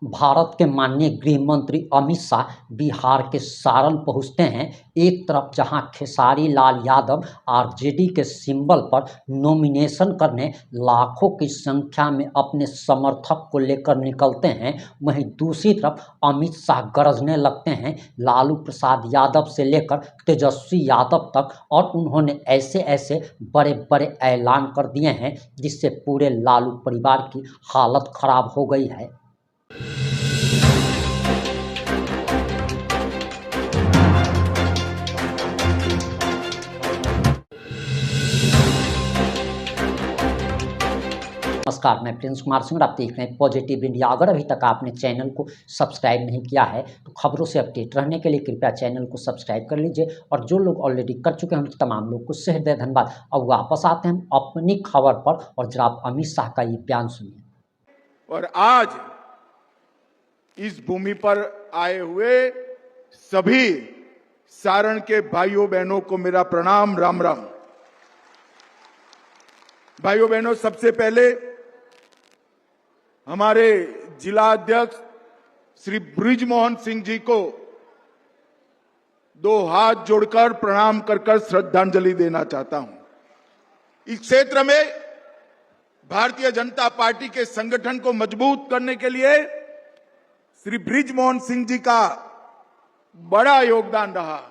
भारत के माननीय गृह मंत्री अमित शाह बिहार के सारण पहुंचते हैं। एक तरफ जहां खेसारी लाल यादव आरजेडी के सिंबल पर नॉमिनेशन करने लाखों की संख्या में अपने समर्थक को लेकर निकलते हैं, वहीं दूसरी तरफ अमित शाह गरजने लगते हैं लालू प्रसाद यादव से लेकर तेजस्वी यादव तक, और उन्होंने ऐसे ऐसे बड़े बड़े ऐलान कर दिए हैं जिससे पूरे लालू परिवार की हालत खराब हो गई है। नमस्कार, मैं प्रिंस कुमार सिंह और आप देख रहे हैं पॉजिटिव इंडिया। अगर अभी तक आपने चैनल को सब्सक्राइब नहीं किया है तो खबरों से अपडेट रहने के लिए कृपया चैनल को सब्सक्राइब कर लीजिए, और जो लोग ऑलरेडी कर चुके हैं उन तमाम लोग को सहृदय धन्यवाद। अब वापस आते हैं अपनी खबर पर, और जरा आप अमित शाह का ये बयान सुनिए। और आज इस भूमि पर आए हुए सभी सारण के भाइयों बहनों को मेरा प्रणाम, राम राम। भाइयों बहनों, सबसे पहले हमारे जिला अध्यक्ष श्री बृजमोहन सिंह जी को दो हाथ जोड़कर प्रणाम कर श्रद्धांजलि देना चाहता हूं। इस क्षेत्र में भारतीय जनता पार्टी के संगठन को मजबूत करने के लिए श्री बृजमोहन सिंह जी का बड़ा योगदान रहा।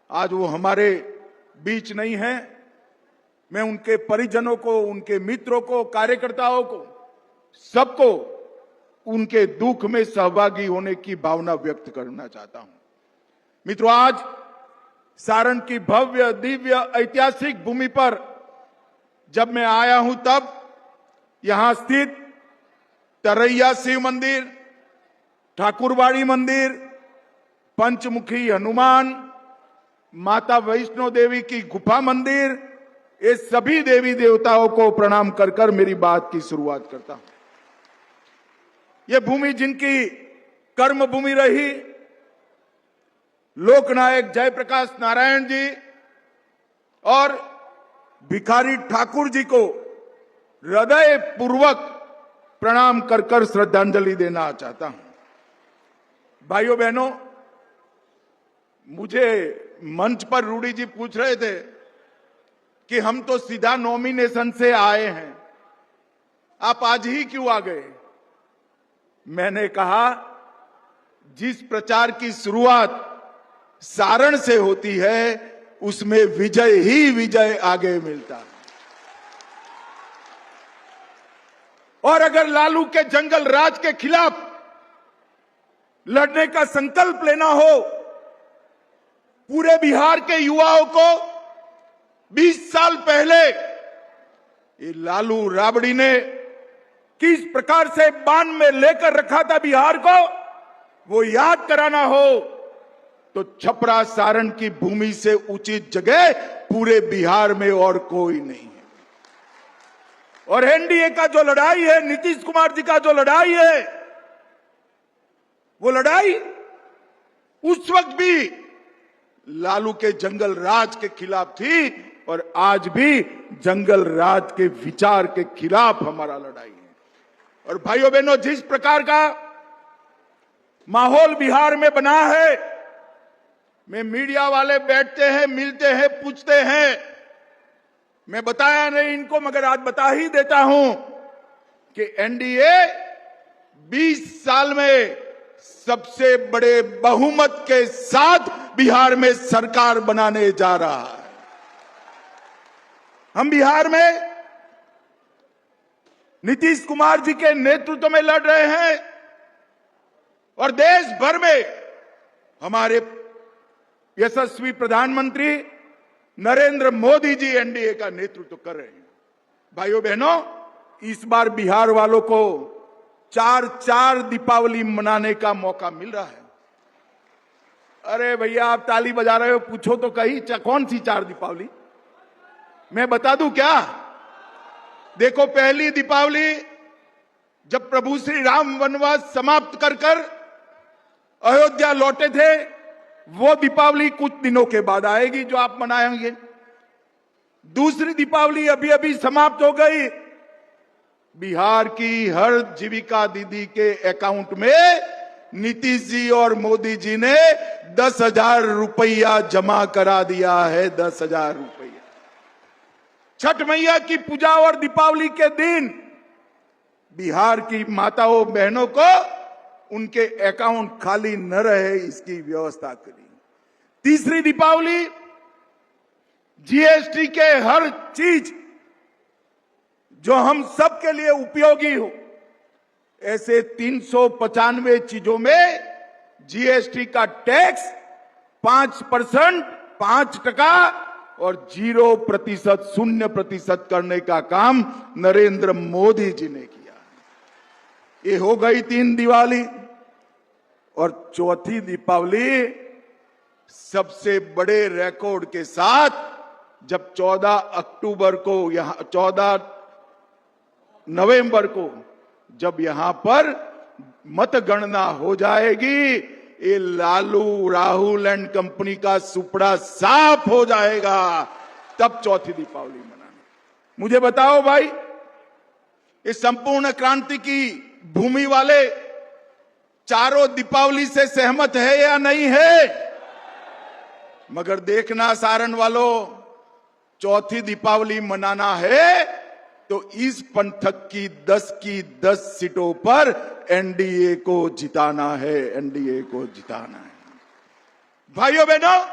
आज वो हमारे बीच नहीं है। मैं उनके परिजनों को, उनके मित्रों को, कार्यकर्ताओं को, सबको उनके दुख में सहभागी होने की भावना व्यक्त करना चाहता हूं। मित्रों, आज सारण की भव्य दिव्य ऐतिहासिक भूमि पर जब मैं आया हूं तब यहां स्थित तरैया शिव मंदिर, ठाकुरबाड़ी मंदिर, पंचमुखी हनुमान, माता वैष्णो देवी की गुफा मंदिर, ये सभी देवी देवताओं को प्रणाम कर मेरी बात की शुरुआत करता हूं। ये भूमि जिनकी कर्म भूमि रही, लोकनायक जयप्रकाश नारायण जी और भिखारी ठाकुर जी को हृदय पूर्वक प्रणाम कर श्रद्धांजलि देना चाहता हूं। भाइयों बहनों, मुझे मंच पर रूडी जी पूछ रहे थे कि हम तो सीधा नॉमिनेशन से आए हैं, आप आज ही क्यों आ गए? मैंने कहा, जिस प्रचार की शुरुआत सारण से होती है उसमें विजय ही विजय आगे मिलता है। और अगर लालू के जंगल राज के खिलाफ लड़ने का संकल्प लेना हो, पूरे बिहार के युवाओं को 20 साल पहले ये लालू राबड़ी ने किस प्रकार से बांध में लेकर रखा था बिहार को, वो याद कराना हो तो छपरा सारण की भूमि से उचित जगह पूरे बिहार में और कोई नहीं है। और एनडीए का जो लड़ाई है, नीतीश कुमार जी का जो लड़ाई है, वो लड़ाई उस वक्त भी लालू के जंगल राज के खिलाफ थी और आज भी जंगल राज के विचार के खिलाफ हमारा लड़ाई है। और भाइयों बहनों, जिस प्रकार का माहौल बिहार में बना है, में मीडिया वाले बैठते हैं, मिलते हैं, पूछते हैं, मैं बताया नहीं इनको मगर आज बता ही देता हूं कि एनडीए 20 साल में सबसे बड़े बहुमत के साथ बिहार में सरकार बनाने जा रहा है। हम बिहार में नीतीश कुमार जी के नेतृत्व में लड़ रहे हैं और देश भर में हमारे यशस्वी प्रधानमंत्री नरेंद्र मोदी जी एनडीए का नेतृत्व कर रहे हैं। भाइयों बहनों, इस बार बिहार वालों को 4 दीपावली मनाने का मौका मिल रहा है। अरे भैया, आप ताली बजा रहे हो, पूछो तो कहीं कौन सी 4 दीपावली? मैं बता दूं क्या? देखो, पहली दीपावली जब प्रभु श्री राम वनवास समाप्त कर अयोध्या लौटे थे, वो दीपावली कुछ दिनों के बाद आएगी जो आप मनाएंगे। दूसरी दीपावली अभी अभी समाप्त हो गई, बिहार की हर जीविका दीदी के अकाउंट में नीतीश जी और मोदी जी ने 10,000 रुपया जमा करा दिया है। 10,000 रुपया। छठ मैया की पूजा और दीपावली के दिन बिहार की माताओं बहनों को उनके अकाउंट खाली न रहे, इसकी व्यवस्था करी। तीसरी दीपावली, जीएसटी के हर चीज जो हम सब के लिए उपयोगी हो, ऐसे 395 चीजों में जीएसटी का टैक्स 5%, 5% और 0%, 0% करने का काम नरेंद्र मोदी जी ने किया। ये हो गई 3 दिवाली। और चौथी दीपावली सबसे बड़े रिकॉर्ड के साथ, जब 14 अक्टूबर को यहां 14 नवंबर को जब यहां पर मतगणना हो जाएगी, ये लालू राहुल एंड कंपनी का सुपड़ा साफ हो जाएगा। तब चौथी दीपावली मनाना। मुझे बताओ भाई, इस संपूर्ण क्रांति की भूमि वाले चारों दीपावली से सहमत है या नहीं है? मगर देखना सारण वालों, चौथी दीपावली मनाना है तो इस पंथक की 10 सीटों पर एनडीए को जिताना है। एनडीए को जिताना है। भाइयों बहनों,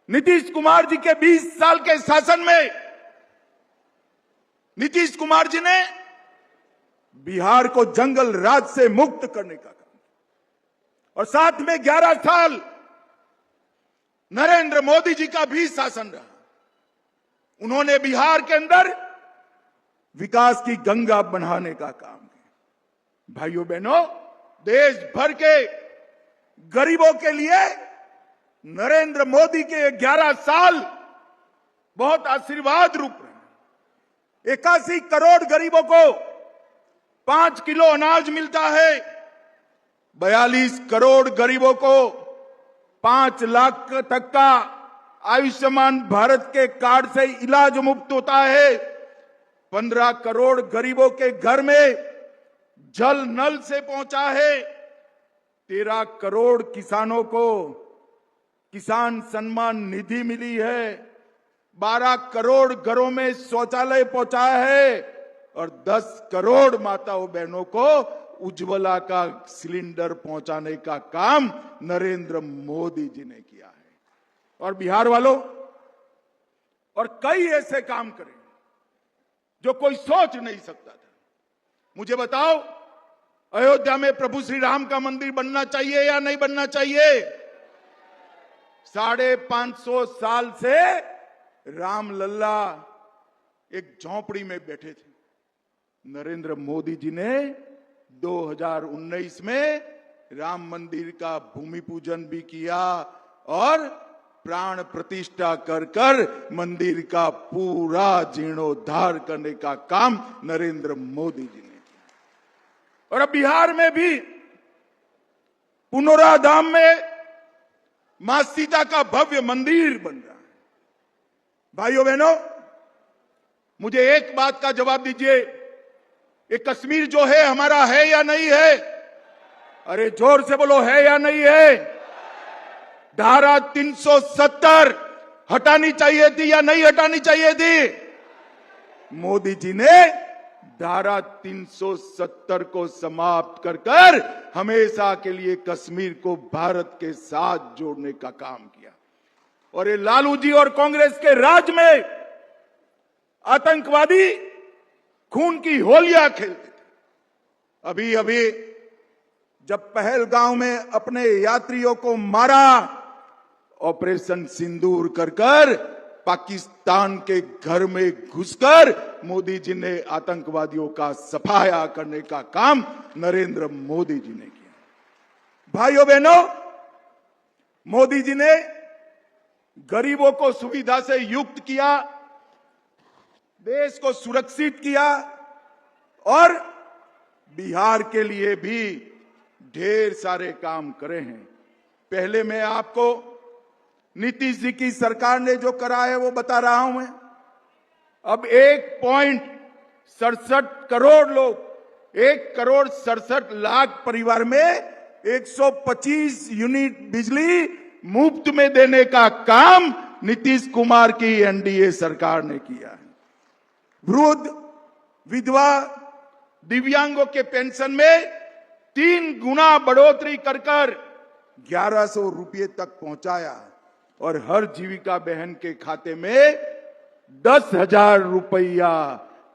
नीतीश कुमार जी के 20 साल के शासन में नीतीश कुमार जी ने बिहार को जंगल राज से मुक्त करने का काम, और साथ में 11 साल नरेंद्र मोदी जी का भी शासन रहा। उन्होंने बिहार के अंदर विकास की गंगा बढ़ाने का काम किया। भाइयों बहनों, देश भर के गरीबों के लिए नरेंद्र मोदी के 11 साल बहुत आशीर्वाद रूप रहे। 81 करोड़ गरीबों को 5 किलो अनाज मिलता है। 42 करोड़ गरीबों को 5 लाख तक का आयुष्मान भारत के कार्ड से इलाज मुफ्त होता है। 15 करोड़ गरीबों के घर में जल नल से पहुंचा है। 13 करोड़ किसानों को किसान सम्मान निधि मिली है। 12 करोड़ घरों में शौचालय पहुंचा है और 10 करोड़ माताओं बहनों को उज्ज्वला का सिलेंडर पहुंचाने का काम नरेंद्र मोदी जी ने किया है। और बिहार वालों, और कई ऐसे काम करें जो कोई सोच नहीं सकता था। मुझे बताओ, अयोध्या में प्रभु श्री राम का मंदिर बनना चाहिए या नहीं बनना चाहिए? 550 साल से राम लल्ला एक झोंपड़ी में बैठे थे। नरेंद्र मोदी जी ने 2019 में राम मंदिर का भूमि पूजन भी किया और प्राण प्रतिष्ठा कर मंदिर का पूरा जीर्णोद्धार करने का काम नरेंद्र मोदी जी ने किया। और अब बिहार में भी पुनौरा धाम में मां सीता का भव्य मंदिर बन रहा है। भाइयों बहनों, मुझे एक बात का जवाब दीजिए, ये कश्मीर जो है हमारा है या नहीं है? अरे जोर से बोलो, है या नहीं है? धारा 370 हटानी चाहिए थी या नहीं हटानी चाहिए थी? मोदी जी ने धारा 370 को समाप्त कर हमेशा के लिए कश्मीर को भारत के साथ जोड़ने का काम किया। और ये लालू जी और कांग्रेस के राज में आतंकवादी खून की होलियां खेलते थे। अभी अभी जब पहलगांव में अपने यात्रियों को मारा, ऑपरेशन सिंदूर कर पाकिस्तान के घर में घुसकर मोदी जी ने आतंकवादियों का सफाया करने का काम नरेंद्र मोदी जी ने किया। भाइयों बहनों, मोदी जी ने गरीबों को सुविधा से युक्त किया, देश को सुरक्षित किया और बिहार के लिए भी ढेर सारे काम करे हैं। पहले मैं आपको नीतीश जी की सरकार ने जो करा है वो बता रहा हूं मैं। अब 1 67 करोड़ लोग, 1,67,00,000 परिवार में 125 यूनिट बिजली मुफ्त में देने का काम नीतीश कुमार की एनडीए सरकार ने किया है। वृद्ध, विधवा, दिव्यांगों के पेंशन में 3 गुना बढ़ोतरी कर 1100 रुपये तक पहुंचाया और हर जीविका बहन के खाते में 10,000 रुपया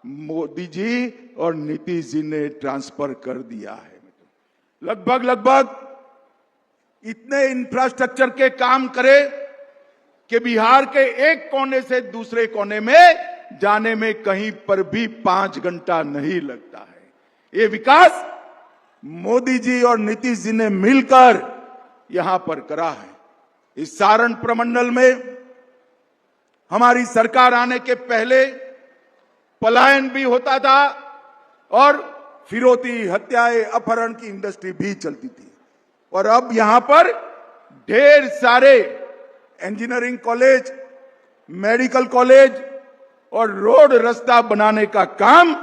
मोदी जी और नीतीश जी ने ट्रांसफर कर दिया है। लगभग इतने इंफ्रास्ट्रक्चर के काम करे कि बिहार के एक कोने से दूसरे कोने में जाने में कहीं पर भी 5 घंटा नहीं लगता है। ये विकास मोदी जी और नीतीश जी ने मिलकर यहां पर करा है। इस सारण प्रमंडल में हमारी सरकार आने के पहले पलायन भी होता था और फिरौती, हत्याएं, अपहरण की इंडस्ट्री भी चलती थी। और अब यहां पर ढेर सारे इंजीनियरिंग कॉलेज, मेडिकल कॉलेज और रोड रास्ता बनाने का काम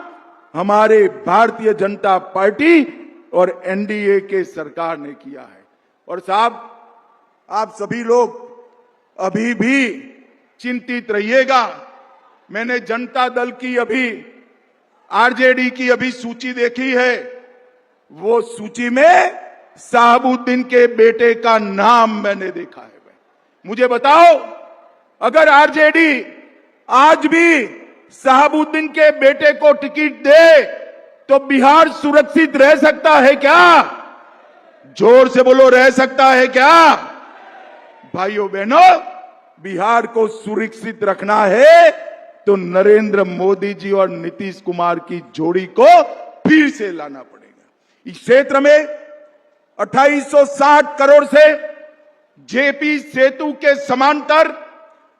हमारे भारतीय जनता पार्टी और एनडीए के सरकार ने किया है। और साहब, आप सभी लोग अभी भी चिंतित रहिएगा। मैंने जनता दल की अभी, आरजेडी की अभी सूची देखी है। वो सूची में शहाबुद्दीन के बेटे का नाम मैंने देखा है। मुझे बताओ, अगर आरजेडी आज भी शहाबुद्दीन के बेटे को टिकट दे तो बिहार सुरक्षित रह सकता है क्या? जोर से बोलो, रह सकता है क्या? भाइयों बहनों, बिहार को सुरक्षित रखना है तो नरेंद्र मोदी जी और नीतीश कुमार की जोड़ी को फिर से लाना पड़ेगा। इस क्षेत्र में 2860 करोड़ से जेपी सेतु के समांतर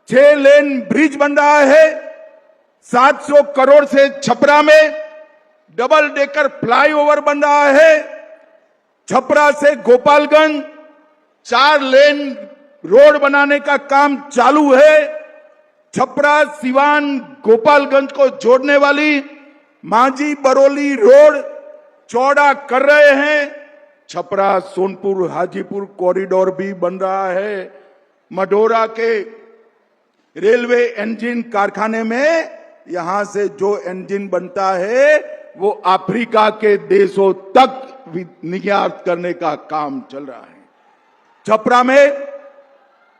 6 लेन ब्रिज बन रहा है। 700 करोड़ से छपरा में डबल डेकर फ्लाईओवर बन रहा है। छपरा से गोपालगंज 4 लेन रोड बनाने का काम चालू है। छपरा, सिवान, गोपालगंज को जोड़ने वाली मांझी बरौली रोड चौड़ा कर रहे हैं। छपरा, सोनपुर, हाजीपुर कॉरिडोर भी बन रहा है। मडोरा के रेलवे इंजन कारखाने में यहां से जो इंजन बनता है वो अफ्रीका के देशों तक निर्यात करने का काम चल रहा है। छपरा में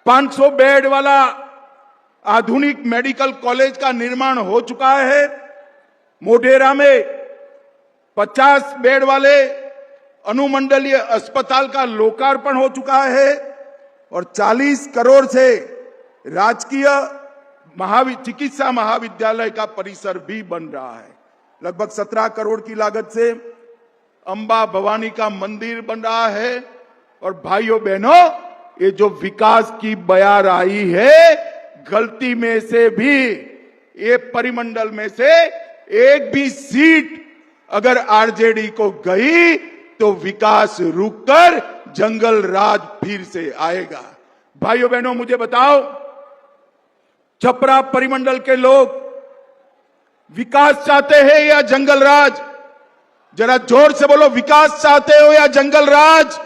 500 बेड वाला आधुनिक मेडिकल कॉलेज का निर्माण हो चुका है। मोढेरा में 50 बेड वाले अनुमंडलीय अस्पताल का लोकार्पण हो चुका है और 40 करोड़ से राजकीय चिकित्सा महाविद्यालय का परिसर भी बन रहा है। लगभग 17 करोड़ की लागत से अंबा भवानी का मंदिर बन रहा है। और भाइयों बहनों, ये जो विकास की बयार आई है, गलती में से भी ये परिमंडल में से एक भी सीट अगर आरजेडी को गई तो विकास रुककर जंगल राज फिर से आएगा। भाइयों बहनों, मुझे बताओ, छपरा परिमंडल के लोग विकास चाहते हैं या जंगल राज? जरा जोर से बोलो, विकास चाहते हो या जंगल राज?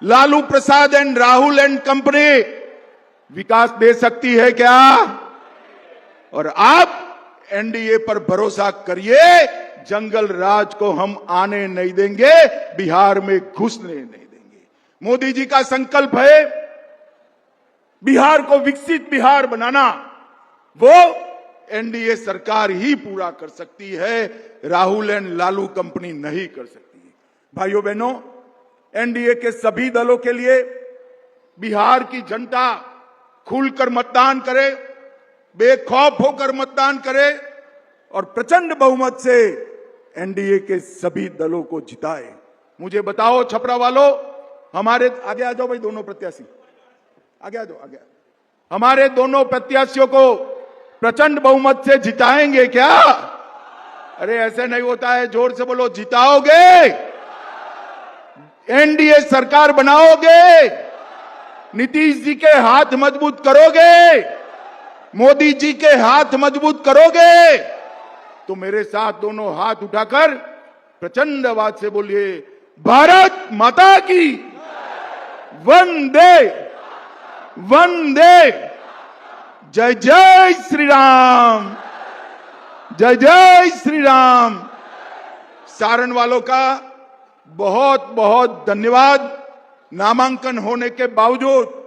Lalu Prasad and Rahul and company विकास दे सकती है क्या? और आप एनडीए पर भरोसा करिए, जंगल राज को हम आने नहीं देंगे, बिहार में घुसने नहीं देंगे। मोदी जी का संकल्प है बिहार को विकसित बिहार बनाना, वो एनडीए सरकार ही पूरा कर सकती है, राहुल एंड लालू कंपनी नहीं कर सकती है। भाइयों बहनों, एनडीए के सभी दलों के लिए बिहार की जनता खुलकर मतदान करे, बेखौफ होकर मतदान करे और प्रचंड बहुमत से एनडीए के सभी दलों को जिताए। मुझे बताओ छपरा वालों, हमारे आगे आ जाओ भाई, दोनों प्रत्याशी आगे आ जाओ, आगे हमारे दोनों प्रत्याशियों को प्रचंड बहुमत से जिताएंगे क्या? अरे ऐसे नहीं होता है, जोर से बोलो, जिताओगे? एनडीए सरकार बनाओगे? नीतीश जी के हाथ मजबूत करोगे? मोदी जी के हाथ मजबूत करोगे? तो मेरे साथ दोनों हाथ उठाकर प्रचंड आवाज से बोलिए, भारत माता की वंदे वंदे, जय जय श्री राम, जय जय श्री राम। सारण वालों का बहुत बहुत धन्यवाद। नामांकन होने के बावजूद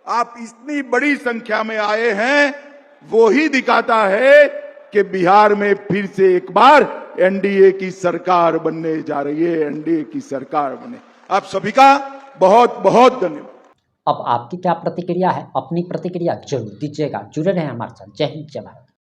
आप इतनी बड़ी संख्या में आए हैं, वो ही दिखाता है कि बिहार में फिर से एक बार एनडीए की सरकार बनने जा रही है, एनडीए की सरकार बने। आप सभी का बहुत बहुत धन्यवाद। अब आपकी क्या प्रतिक्रिया है? अपनी प्रतिक्रिया जरूर दीजिएगा। जुड़े रहें हमारे साथ। जय हिंद, जय भारत।